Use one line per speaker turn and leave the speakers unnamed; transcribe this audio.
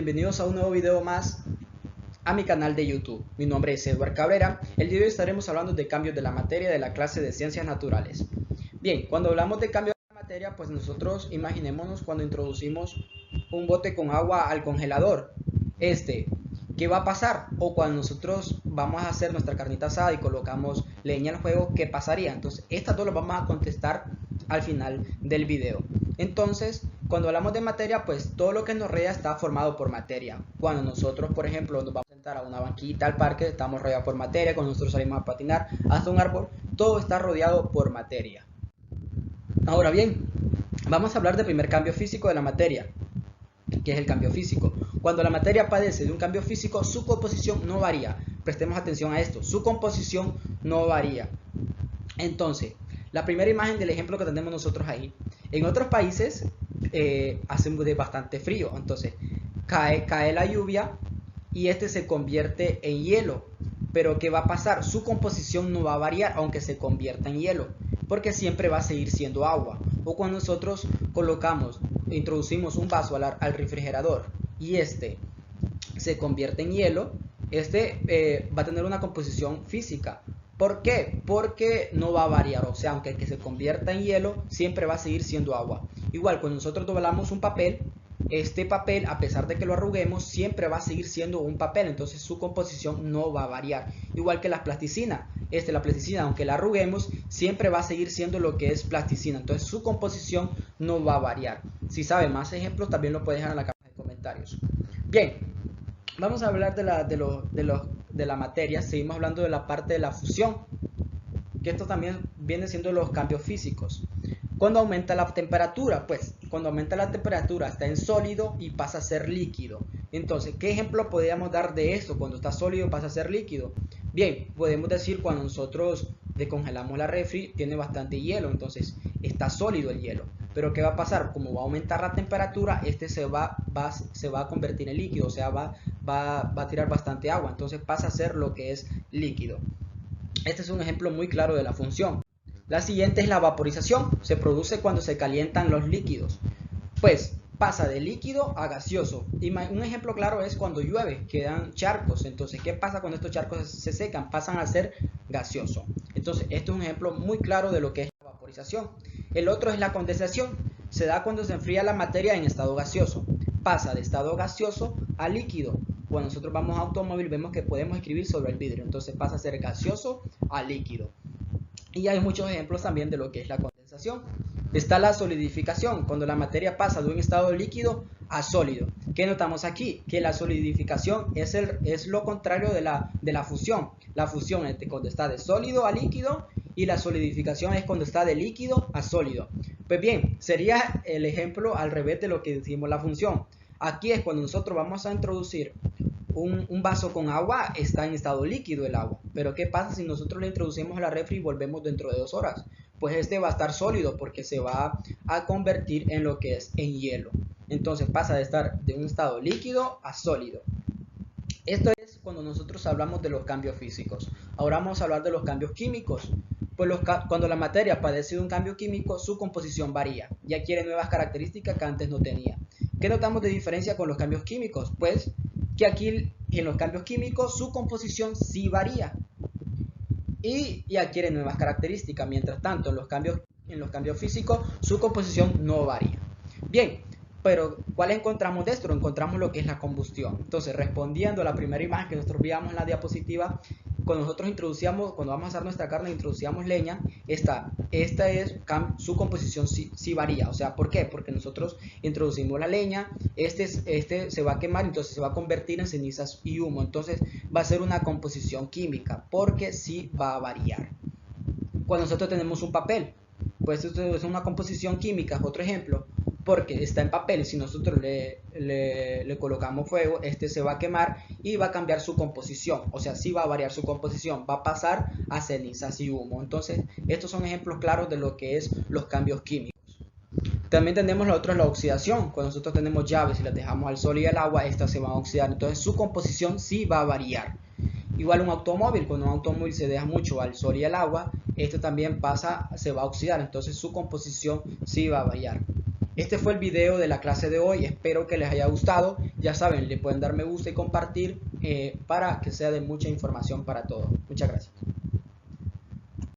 bienvenidos a un nuevo video más a mi canal de YouTube. Mi nombre es Edward Cabrera. El día de hoy estaremos hablando de cambios de la materia de la clase de Ciencias Naturales. Bien, cuando hablamos de cambios de la materia, pues nosotros imaginémonos cuando introducimos un bote con agua al congelador. ¿Qué va a pasar? O cuando nosotros vamos a hacer nuestra carnita asada y colocamos leña al fuego, ¿qué pasaría? Entonces, estas dos las vamos a contestar al final del video. Entonces, cuando hablamos de materia, pues todo lo que nos rodea está formado por materia. Cuando nosotros, por ejemplo, nos vamos a sentar a una banquita al parque, estamos rodeados por materia. Cuando nosotros salimos a patinar hasta un árbol, todo está rodeado por materia. Ahora bien, vamos a hablar del primer cambio físico de la materia, que es el cambio físico. Cuando la materia padece de un cambio físico, su composición no varía. Prestemos atención a esto, su composición no varía. Entonces, la primera imagen del ejemplo que tenemos nosotros ahí. En otros países hace bastante frío, entonces cae la lluvia y se convierte en hielo. Pero ¿qué va a pasar? Su composición no va a variar aunque se convierta en hielo, porque siempre va a seguir siendo agua. O cuando nosotros introducimos un vaso al refrigerador y se convierte en hielo, va a tener una composición física. ¿Por qué? Porque no va a variar, o sea, aunque se convierta en hielo, siempre va a seguir siendo agua. Igual, cuando nosotros doblamos un papel, este papel, a pesar de que lo arruguemos, siempre va a seguir siendo un papel, entonces su composición no va a variar. Igual que la plasticina, la plasticina, aunque la arruguemos, siempre va a seguir siendo lo que es plasticina, entonces su composición no va a variar. Si saben más ejemplos, también lo pueden dejar en la caja de comentarios. Bien, vamos a hablar de la materia. Seguimos hablando de la parte de la fusión, que esto también viene siendo los cambios físicos. Cuando aumenta la temperatura, pues cuando aumenta la temperatura está en sólido y pasa a ser líquido. Entonces, ¿qué ejemplo podríamos dar de esto? Cuando está sólido pasa a ser líquido. Bien, podemos decir cuando nosotros descongelamos la refri, tiene bastante hielo, entonces está sólido el hielo. Pero ¿qué va a pasar? Como va a aumentar la temperatura, se va a convertir en líquido, o sea, va a tirar bastante agua, entonces pasa a ser lo que es líquido. Este es un ejemplo muy claro de la función. La siguiente es la vaporización. Se produce cuando se calientan los líquidos. Pues pasa de líquido a gaseoso. Y un ejemplo claro es cuando llueve, quedan charcos. Entonces, ¿qué pasa cuando estos charcos se secan? Pasan a ser gaseoso. Entonces, esto es un ejemplo muy claro de lo que es la vaporización. El otro es la condensación. Se da cuando se enfría la materia en estado gaseoso. Pasa de estado gaseoso a líquido. Cuando nosotros vamos a automóvil vemos que podemos escribir sobre el vidrio. Entonces pasa a ser gaseoso a líquido. Y hay muchos ejemplos también de lo que es la condensación. Está la solidificación, cuando la materia pasa de un estado líquido a sólido. ¿Qué notamos aquí? Que la solidificación es lo contrario de la fusión. La fusión es cuando está de sólido a líquido y la solidificación es cuando está de líquido a sólido. Pues bien, sería el ejemplo al revés de lo que decimos la función. Aquí es cuando nosotros vamos a introducir un vaso con agua, está en estado líquido el agua. Pero ¿qué pasa si nosotros le introducimos a la refri y volvemos dentro de 2 horas? Pues va a estar sólido porque se va a convertir en lo que es en hielo. Entonces pasa de estar de un estado líquido a sólido. Esto es cuando nosotros hablamos de los cambios físicos. Ahora vamos a hablar de los cambios químicos. Pues cuando la materia padece de un cambio químico, su composición varía y adquiere nuevas características que antes no tenía. ¿Qué notamos de diferencia con los cambios químicos? Pues que aquí en los cambios químicos su composición sí varía y adquiere nuevas características. Mientras tanto, en los cambios físicos su composición no varía. Bien, pero ¿cuál encontramos de esto? Encontramos lo que es la combustión. Entonces, respondiendo a la primera imagen que nosotros veíamos en la diapositiva, cuando nosotros cuando vamos a hacer nuestra carne, introducíamos leña, su composición sí varía. O sea, ¿por qué? Porque nosotros introducimos la leña, se va a quemar, entonces se va a convertir en cenizas y humo. Entonces va a ser una composición química, porque sí va a variar. Cuando nosotros tenemos un papel, pues esto es una composición química, otro ejemplo, porque está en papel. Si nosotros le colocamos fuego, se va a quemar y va a cambiar su composición, o sea, sí va a variar su composición, va a pasar a cenizas y humo. Entonces, estos son ejemplos claros de lo que es los cambios químicos. También tenemos la otra, la oxidación. Cuando nosotros tenemos llaves y las dejamos al sol y al agua, estas se van a oxidar, entonces su composición sí va a variar. Igual un automóvil, cuando un automóvil se deja mucho al sol y al agua, también se va a oxidar, entonces su composición sí va a variar. Este fue el video de la clase de hoy, espero que les haya gustado. Ya saben, le pueden dar me gusta y compartir para que sea de mucha información para todos. Muchas gracias.